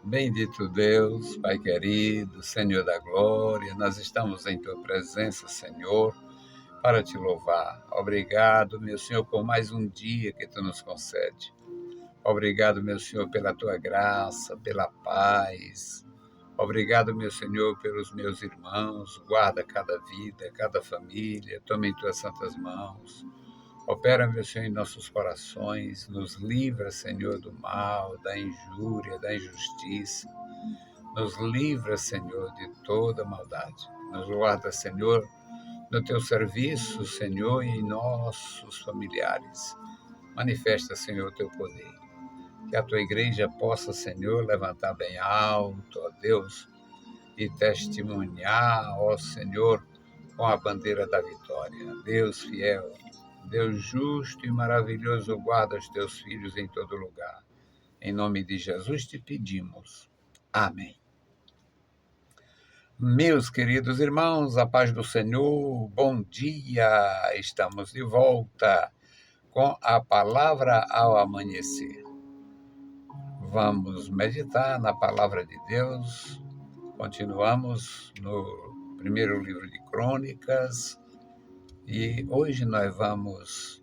Bendito Deus, Pai querido, Senhor da glória, nós estamos em Tua presença, Senhor, para Te louvar. Obrigado, meu Senhor, por mais um dia que Tu nos concede. Obrigado, meu Senhor, pela Tua graça, pela paz. Obrigado, meu Senhor, pelos meus irmãos. Guarda cada vida, cada família. Toma em Tuas santas mãos. Opera, meu Senhor, em nossos corações. Nos livra, Senhor, do mal, da injúria, da injustiça. Nos livra, Senhor, de toda maldade. Nos guarda, Senhor, no teu serviço, Senhor, e em nossos familiares. Manifesta, Senhor, o teu poder. Que a tua igreja possa, Senhor, levantar bem alto, ó Deus, e testemunhar, ó Senhor, com a bandeira da vitória. Deus fiel, Deus justo e maravilhoso, guarda os teus filhos em todo lugar. Em nome de Jesus te pedimos. Amém. Meus queridos irmãos, a paz do Senhor, bom dia! Estamos de volta com a palavra ao amanhecer. Vamos meditar na palavra de Deus. Continuamos no primeiro livro de Crônicas e hoje nós vamos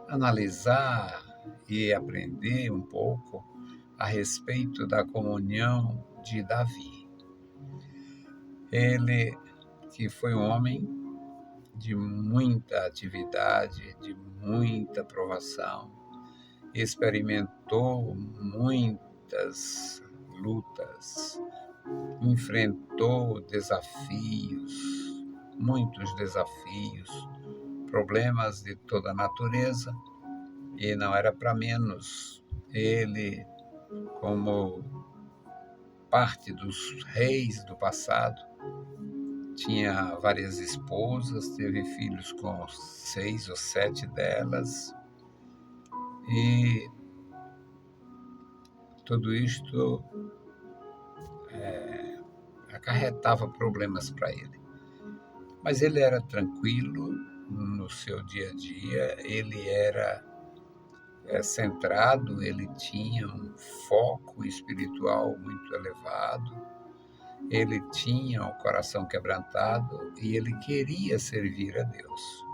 analisar e aprender um pouco a respeito da comunhão de Davi. Ele que foi um homem de muita atividade, de muita provação, experimentou muitas lutas, enfrentou desafios, muitos desafios, problemas de toda natureza, e não era para menos. Ele, como parte dos reis do passado, tinha várias esposas, teve filhos com 6 ou 7 delas, e tudo isto acarretava problemas para ele. Mas ele era tranquilo no seu dia a dia, ele era centrado, ele tinha um foco espiritual muito elevado, ele tinha o coração quebrantado e ele queria servir a Deus.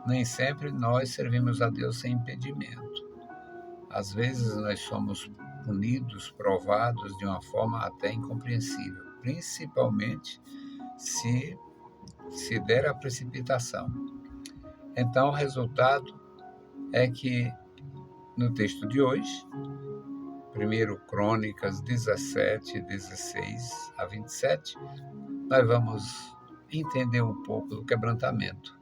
Nem sempre nós servimos a Deus sem impedimento. Às vezes nós somos punidos, provados de uma forma até incompreensível, principalmente se der a precipitação. Então, o resultado é que no texto de hoje, 1 Crônicas 17, 16 a 27, nós vamos entender um pouco do quebrantamento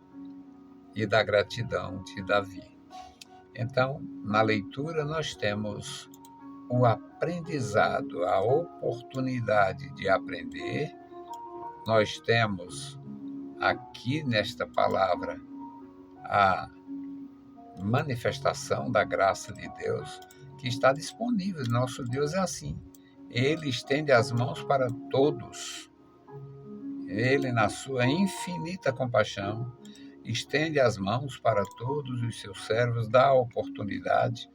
e da gratidão de Davi. Então, na leitura, nós temos o aprendizado, a oportunidade de aprender. Nós temos aqui nesta palavra a manifestação da graça de Deus que está disponível. Nosso Deus é assim. Ele estende as mãos para todos. Ele, na sua infinita compaixão, estende as mãos para todos os seus servos, dá a oportunidade,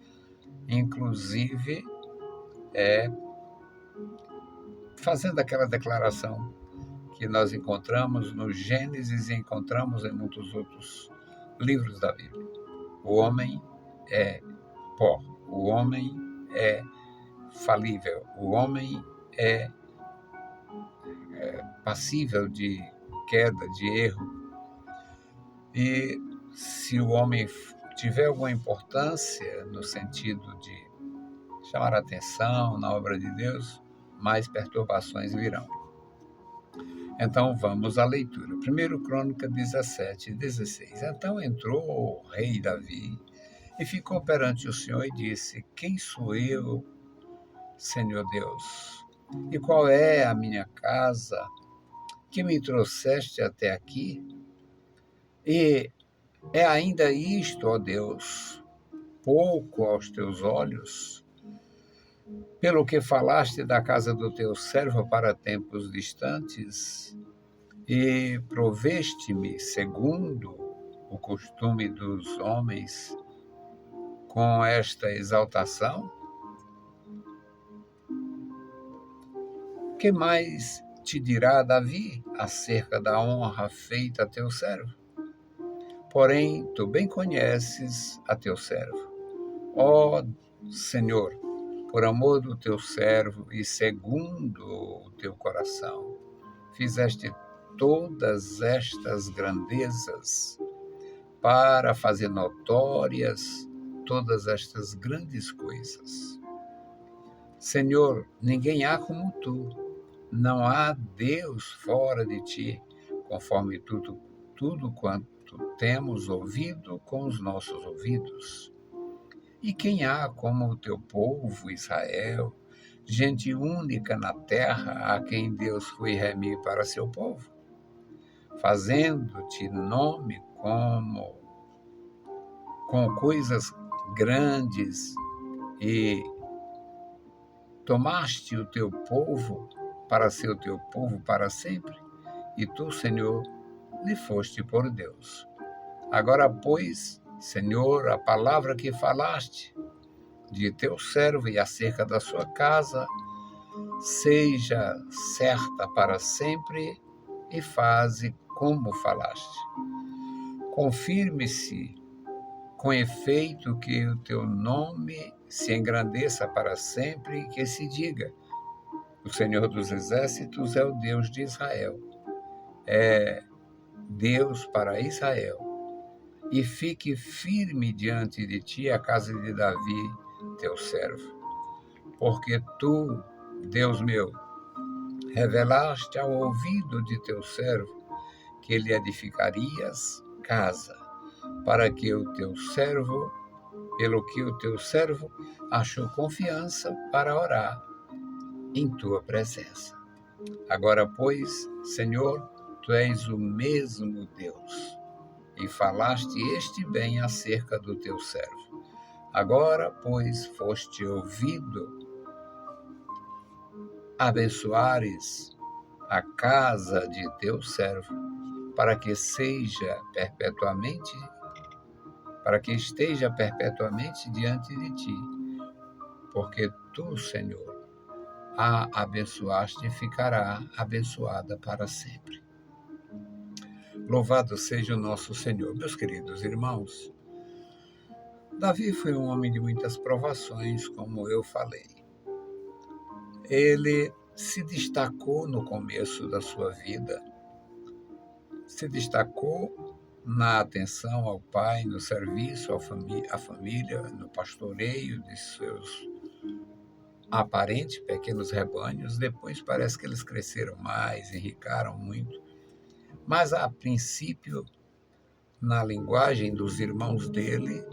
inclusive fazendo aquela declaração que nós encontramos no Gênesis e encontramos em muitos outros livros da Bíblia. O homem é pó, o homem é falível, o homem é passível de queda, de erro. E se o homem tiver alguma importância no sentido de chamar a atenção na obra de Deus, mais perturbações virão. Então vamos à leitura. 1 Crônica 17, 16. Então entrou o rei Davi e ficou perante o Senhor e disse: Quem sou eu, Senhor Deus? E qual é a minha casa que me trouxeste até aqui? E é ainda isto, ó Deus, pouco aos teus olhos? Pelo que falaste da casa do teu servo para tempos distantes, e proveste-me segundo o costume dos homens com esta exaltação? que mais te dirá Davi acerca da honra feita a teu servo? Porém, tu bem conheces a teu servo. Ó Senhor, por amor do teu servo e segundo o teu coração, fizeste todas estas grandezas para fazer notórias todas estas grandes coisas. Senhor, ninguém há como tu, não há Deus fora de ti, conforme tudo quanto temos ouvido com os nossos ouvidos. E quem há como o teu povo, Israel, gente única na terra, a quem Deus foi remir para seu povo, fazendo-te nome com coisas grandes, e tomaste o teu povo para ser o teu povo para sempre, e tu, Senhor, lhe foste por Deus. Agora, pois, Senhor, a palavra que falaste de teu servo e acerca da sua casa, seja certa para sempre, e faze como falaste. Confirme-se com efeito que o teu nome se engrandeça para sempre, e que se diga: o Senhor dos Exércitos é o Deus de Israel, é Deus para Israel. E fique firme diante de ti a casa de Davi, teu servo. Porque tu, Deus meu, revelaste ao ouvido de teu servo que lhe edificarias casa, para que o teu servo, pelo que o teu servo achou confiança para orar em tua presença. Agora, pois, Senhor, tu és o mesmo Deus, e falaste este bem acerca do teu servo. Agora, pois, foste ouvido, abençoares a casa de teu servo, para que esteja perpetuamente diante de ti, porque tu, Senhor, a abençoaste e ficará abençoada para sempre. Louvado seja o nosso Senhor. Meus queridos irmãos, Davi foi um homem de muitas provações, como eu falei. Ele se destacou no começo da sua vida, se destacou na atenção ao pai, no serviço à família, no pastoreio de seus aparentes pequenos rebanhos. Depois parece que eles cresceram mais, enricaram muito. Mas, a princípio, na linguagem dos irmãos dele,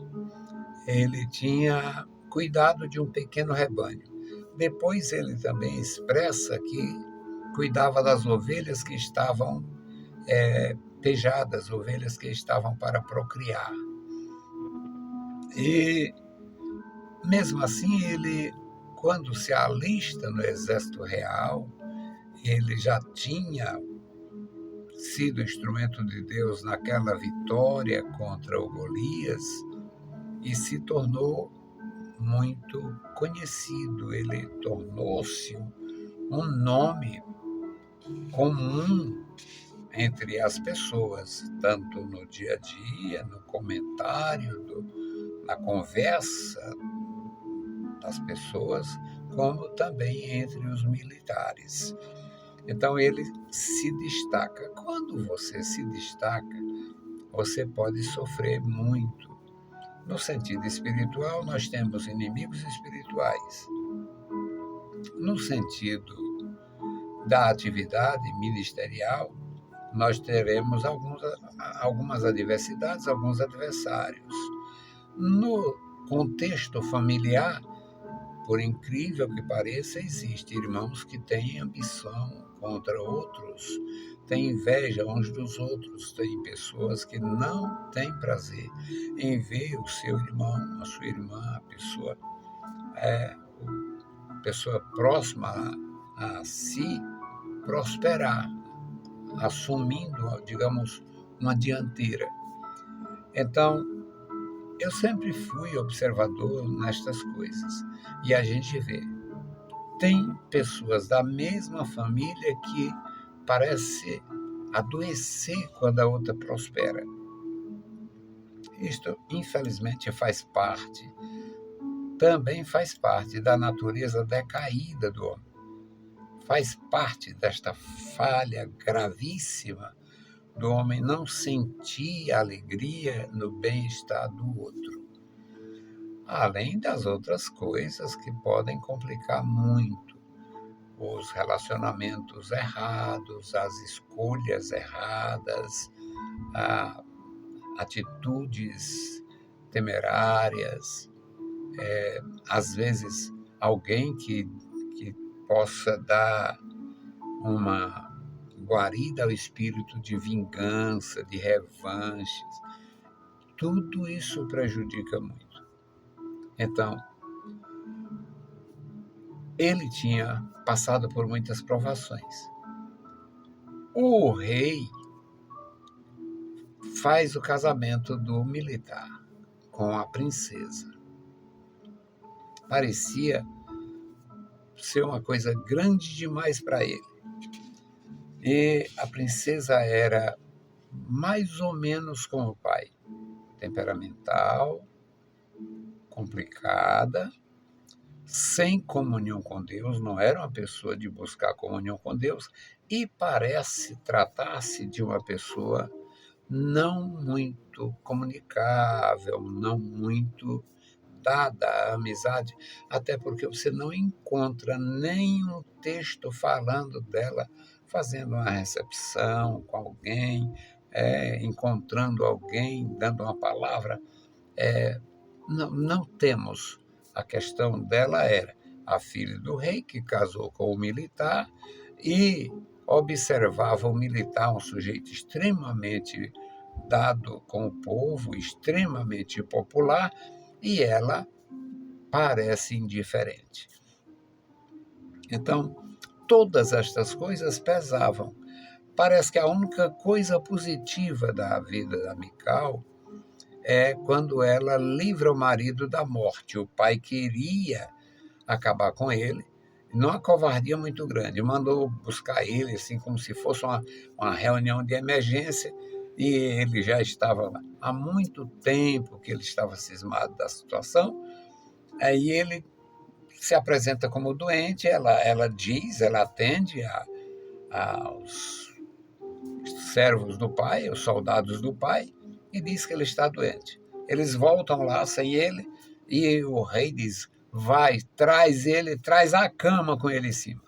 ele tinha cuidado de um pequeno rebanho. Depois ele também expressa que cuidava das ovelhas que estavam pejadas, ovelhas que estavam para procriar. E, mesmo assim, ele, quando se alista no exército real, ele já tinha sido instrumento de Deus naquela vitória contra o Golias e se tornou muito conhecido. Ele tornou-se um nome comum entre as pessoas, tanto no dia a dia, no comentário, na conversa das pessoas, como também entre os militares. Então ele se destaca. Quando você se destaca, você pode sofrer muito. No sentido espiritual, nós temos inimigos espirituais. No sentido da atividade ministerial, nós teremos algumas adversidades, alguns adversários. No contexto familiar, por incrível que pareça, existem irmãos que têm ambição contra outros, têm inveja uns dos outros, tem pessoas que não têm prazer em ver o seu irmão, a sua irmã, a pessoa próxima a si prosperar, assumindo, digamos, uma dianteira. Então, eu sempre fui observador nestas coisas, e a gente vê tem pessoas da mesma família que parece adoecer quando a outra prospera. Isto, infelizmente, também faz parte da natureza decaída do homem. Faz parte desta falha gravíssima do homem não sentir alegria no bem-estar do outro. Além das outras coisas que podem complicar muito: os relacionamentos errados, as escolhas erradas, atitudes temerárias, às vezes alguém que possa dar uma guarida ao espírito de vingança, de revanches. Tudo isso prejudica muito. Então, ele tinha passado por muitas provações. O rei faz o casamento do militar com a princesa. Parecia ser uma coisa grande demais para ele. E a princesa era mais ou menos como o pai, temperamental, complicada, sem comunhão com Deus, não era uma pessoa de buscar comunhão com Deus, e parece tratar-se de uma pessoa não muito comunicável, não muito dada à amizade, até porque você não encontra nenhum texto falando dela fazendo uma recepção com alguém, encontrando alguém, dando uma palavra. Não temos. A questão dela era a filha do rei, que casou com o militar e observava o militar, um sujeito extremamente dado com o povo, extremamente popular, e ela parece indiferente. Então, todas estas coisas pesavam. Parece que a única coisa positiva da vida da Mical é quando ela livra o marido da morte. O pai queria acabar com ele, numa covardia muito grande, mandou buscar ele assim como se fosse uma reunião de emergência, e ele já estava lá há muito tempo que ele estava cismado da situação. Aí ele se apresenta como doente, ela diz, ela atende aos servos do pai, os soldados do pai, e diz que ele está doente. Eles voltam lá sem ele, e o rei diz: vai, traz ele, traz a cama com ele em cima.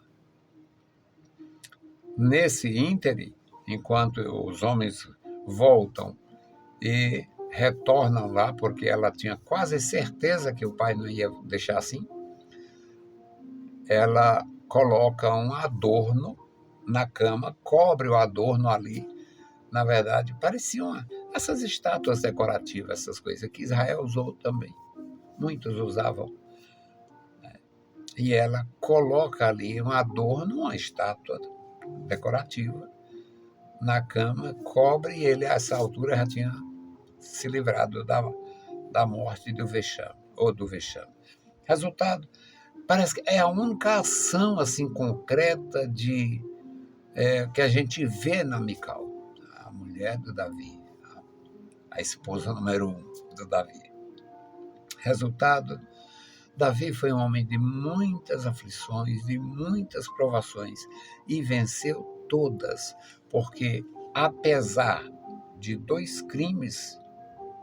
Nesse ínterim, enquanto os homens voltam e retornam lá, porque ela tinha quase certeza que o pai não ia deixar assim, ela coloca um adorno na cama, cobre o adorno ali. Na verdade, pareciam essas estátuas decorativas, essas coisas que Israel usou também. Muitos usavam. E ela coloca ali um adorno, uma estátua decorativa, na cama, cobre, e ele, a essa altura, já tinha se livrado da morte do vexame, ou do vexame. Resultado, parece que é a única ação assim concreta que a gente vê na Mical, a mulher do Davi, a esposa número 1 do Davi. Resultado, Davi foi um homem de muitas aflições, de muitas provações, e venceu todas, porque apesar de 2 crimes,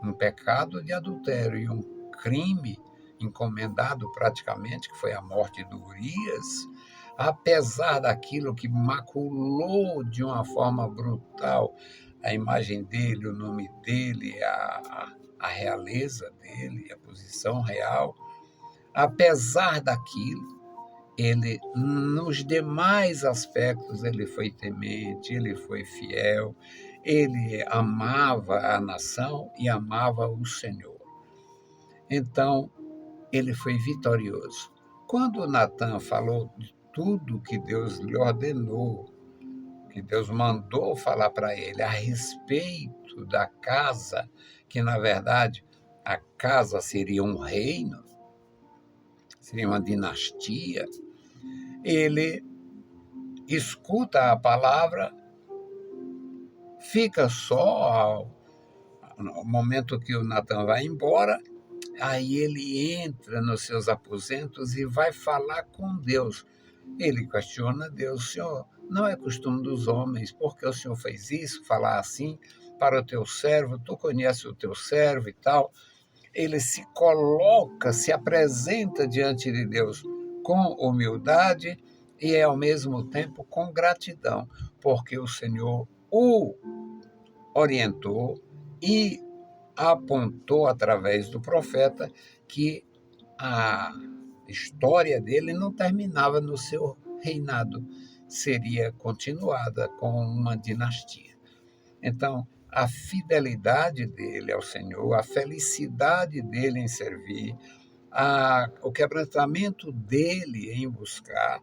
um pecado de adultério e um crime encomendado praticamente, que foi a morte do Urias, apesar daquilo que maculou de uma forma brutal a imagem dele, o nome dele, a realeza dele, a posição real, apesar daquilo, ele, nos demais aspectos, ele foi temente, ele foi fiel, ele amava a nação e amava o Senhor. Então, ele foi vitorioso. Quando Natan falou de tudo que Deus lhe ordenou, que Deus mandou falar para ele a respeito da casa, que na verdade a casa seria um reino, seria uma dinastia, ele escuta a palavra, fica só no momento que o Natan vai embora, aí ele entra nos seus aposentos e vai falar com Deus. Ele questiona Deus: Senhor, não é costume dos homens, porque o Senhor fez isso, falar assim para o teu servo, tu conheces o teu servo e tal. Ele se coloca, se apresenta diante de Deus com humildade e ao mesmo tempo com gratidão, porque o Senhor o orientou e apontou através do profeta que a história dele não terminava no seu reinado, seria continuada com uma dinastia. Então, a fidelidade dele ao Senhor, a felicidade dele em servir, o quebrantamento dele em buscar,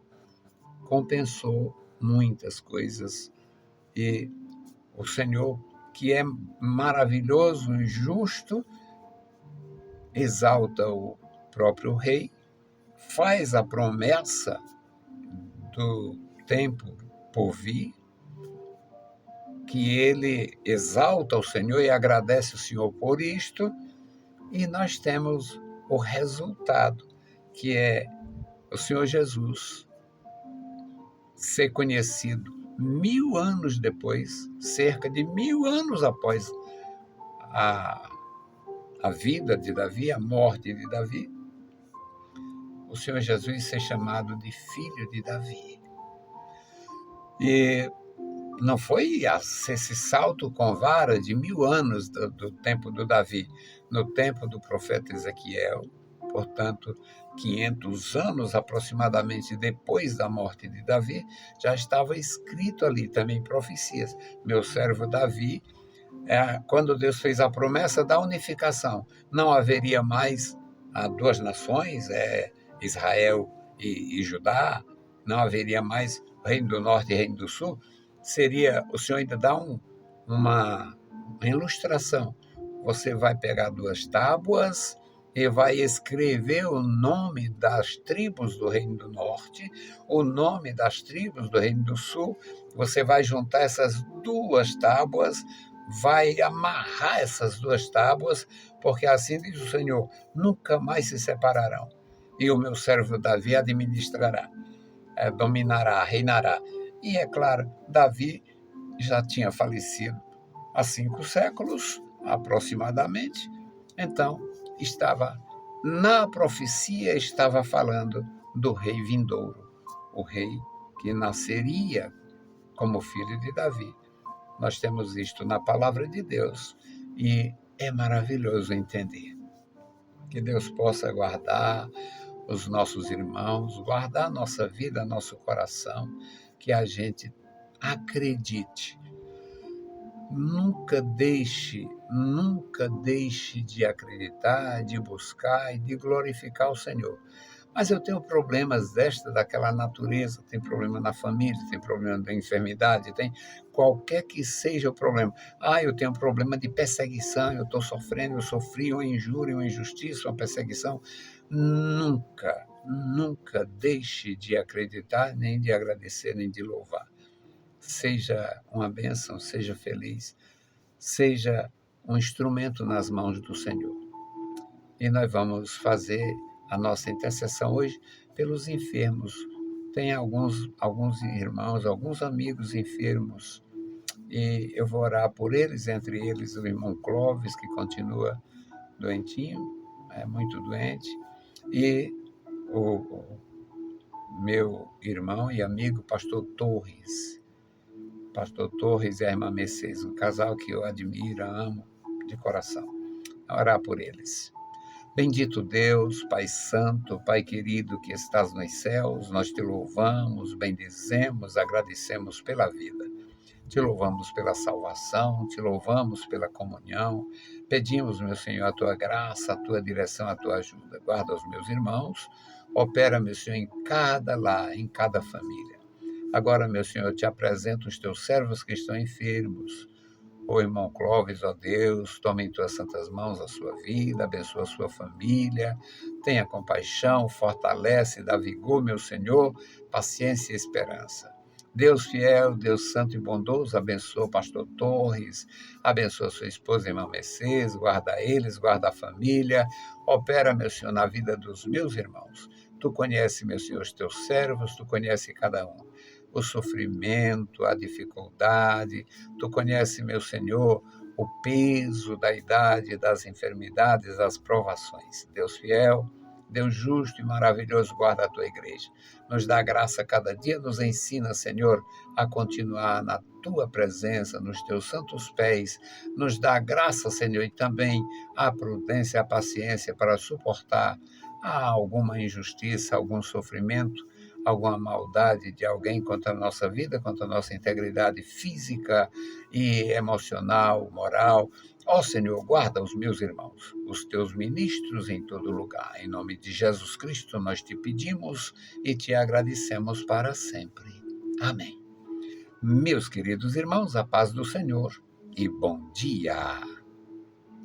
compensou muitas coisas. E o Senhor, que é maravilhoso e justo, exalta o próprio rei, faz a promessa do tempo por vir, que ele exalta o Senhor e agradece o Senhor por isto, e nós temos o resultado, que é o Senhor Jesus ser conhecido 1000 anos depois, cerca de 1000 anos após a, a vida de Davi, a morte de Davi, o Senhor Jesus ser chamado de filho de Davi. E não foi esse salto com vara de 1000 anos do tempo do Davi, no tempo do profeta Ezequiel, portanto, 500 anos aproximadamente depois da morte de Davi, já estava escrito ali também profecias. Meu servo Davi, quando Deus fez a promessa da unificação, não haveria mais duas nações, Israel e Judá, não haveria mais Reino do Norte e Reino do Sul, seria, o Senhor ainda dá uma ilustração. Você vai pegar 2 tábuas e vai escrever o nome das tribos do Reino do Norte, o nome das tribos do Reino do Sul, você vai juntar essas 2 tábuas, vai amarrar essas 2 tábuas, porque assim diz o Senhor, nunca mais se separarão. E o meu servo Davi administrará, dominará, reinará. E é claro, Davi já tinha falecido há 5 séculos, aproximadamente, então estava na profecia, estava falando do rei vindouro, o rei que nasceria como filho de Davi. Nós temos isto na palavra de Deus e é maravilhoso entender. Que Deus possa guardar os nossos irmãos, guardar a nossa vida, nosso coração, que a gente acredite. Nunca deixe de acreditar, de buscar e de glorificar o Senhor. Mas eu tenho problemas daquela natureza, tem problema na família, tem problema da enfermidade, tem qualquer que seja o problema. Eu tenho problema de perseguição, eu estou sofrendo, eu sofri uma injúria, uma injustiça, uma perseguição. Nunca deixe de acreditar, nem de agradecer, nem de louvar. Seja uma bênção, seja feliz, seja um instrumento nas mãos do Senhor. E nós vamos fazer a nossa intercessão hoje pelos enfermos. Tem alguns irmãos, alguns amigos enfermos, e eu vou orar por eles, entre eles o irmão Clóvis, que continua doentinho, muito doente, e o meu irmão e amigo, pastor Torres e a irmã Mercedes, um casal que eu admiro, amo de coração. Orar por eles. Bendito Deus, Pai Santo, Pai querido que estás nos céus, nós te louvamos, bendizemos, agradecemos pela vida. Te louvamos pela salvação, te louvamos pela comunhão. Pedimos, meu Senhor, a tua graça, a tua direção, a tua ajuda. Guarda os meus irmãos, opera, meu Senhor, em cada lar, em cada família. Agora, meu Senhor, eu te apresento os teus servos que estão enfermos, O irmão Clóvis, ó Deus, toma em tuas santas mãos a sua vida, abençoa a sua família, tenha compaixão, fortalece, dá vigor, meu Senhor, paciência e esperança. Deus fiel, Deus santo e bondoso, abençoa o pastor Torres, abençoa sua esposa, irmã Mercedes, guarda eles, guarda a família, opera, meu Senhor, na vida dos meus irmãos. Tu conhece, meu Senhor, os teus servos, tu conhece cada um. O sofrimento, a dificuldade, tu conhece, meu Senhor, o peso da idade, das enfermidades, das provações. Deus fiel, Deus justo e maravilhoso, guarda a tua igreja. Nos dá graça cada dia, nos ensina, Senhor, a continuar na tua presença, nos teus santos pés. Nos dá graça, Senhor, e também a prudência, a paciência para suportar alguma injustiça, algum sofrimento, alguma maldade de alguém contra a nossa vida, contra a nossa integridade física e emocional, moral. Ó Senhor, guarda os meus irmãos, os teus ministros em todo lugar. Em nome de Jesus Cristo nós te pedimos e te agradecemos para sempre. Amém. Meus queridos irmãos, a paz do Senhor e bom dia.